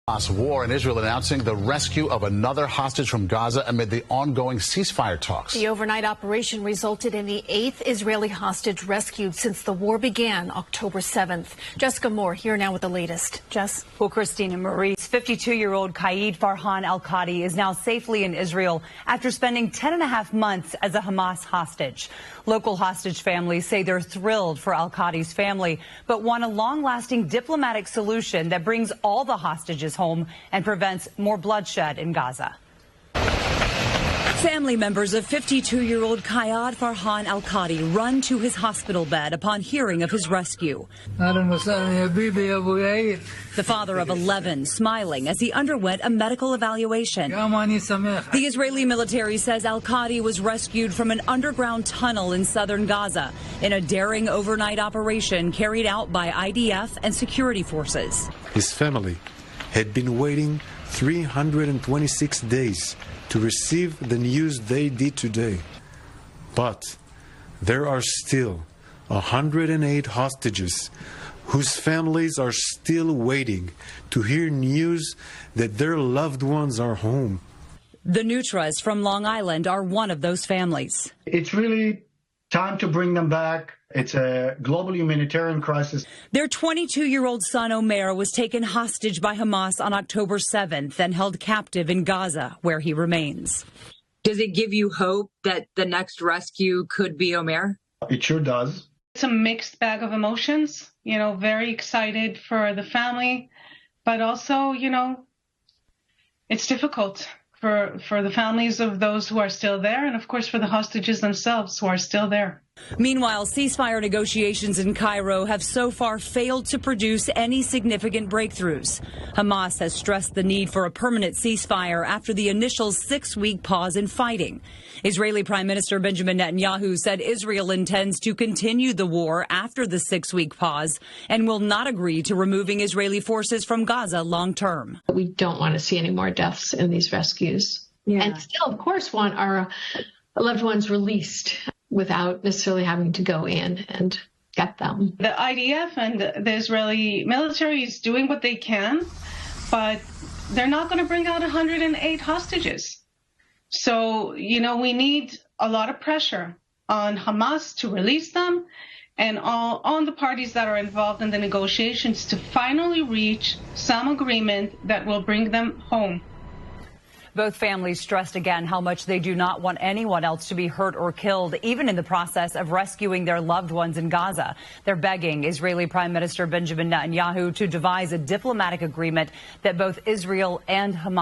War and Israel announcing the rescue of another hostage from Gaza amid the ongoing ceasefire talks. The overnight operation resulted in the 8th Israeli hostage rescued since the war began October 7th. Jessica Moore here now with the latest. Jess? Well, Christine and Maurice, 52-year-old Qaid Farhan al-Qadi is now safely in Israel after spending 10.5 months as a Hamas hostage. Local hostage families say they're thrilled for al-Qadi's family, but want a long-lasting diplomatic solution that brings all the hostages home and prevents more bloodshed in Gaza. Family members of 52-year-old Qaid Farhan al-Qadi run to his hospital bed upon hearing of his rescue. The father of 11 smiling as he underwent a medical evaluation. The Israeli military says al-Qadi was rescued from an underground tunnel in southern Gaza in a daring overnight operation carried out by IDF and security forces. His family had been waiting 326 days to receive the news they did today. But there are still 108 hostages whose families are still waiting to hear news that their loved ones are home. The Neutras from Long Island are one of those families. It's really time to bring them back. It's a global humanitarian crisis. Their 22-year-old son, Omer, was taken hostage by Hamas on October 7th and held captive in Gaza, where he remains. Does it give you hope that the next rescue could be Omer? It sure does. It's a mixed bag of emotions, very excited for the family, but also, it's difficult for the families of those who are still there, and of course for the hostages themselves who are still there. Meanwhile, ceasefire negotiations in Cairo have so far failed to produce any significant breakthroughs. Hamas has stressed the need for a permanent ceasefire after the initial 6-week pause in fighting. Israeli Prime Minister Benjamin Netanyahu said Israel intends to continue the war after the 6-week pause and will not agree to removing Israeli forces from Gaza long term. We don't want to see any more deaths in these rescues. And still, of course, want our loved ones released without necessarily having to go in and get them. The IDF and the Israeli military is doing what they can, but they're not going to bring out 108 hostages. So, we need a lot of pressure on Hamas to release them and on the parties that are involved in the negotiations to finally reach some agreement that will bring them home. Both families stressed again how much they do not want anyone else to be hurt or killed, even in the process of rescuing their loved ones in Gaza. They're begging Israeli Prime Minister Benjamin Netanyahu to devise a diplomatic agreement that both Israel and Hamas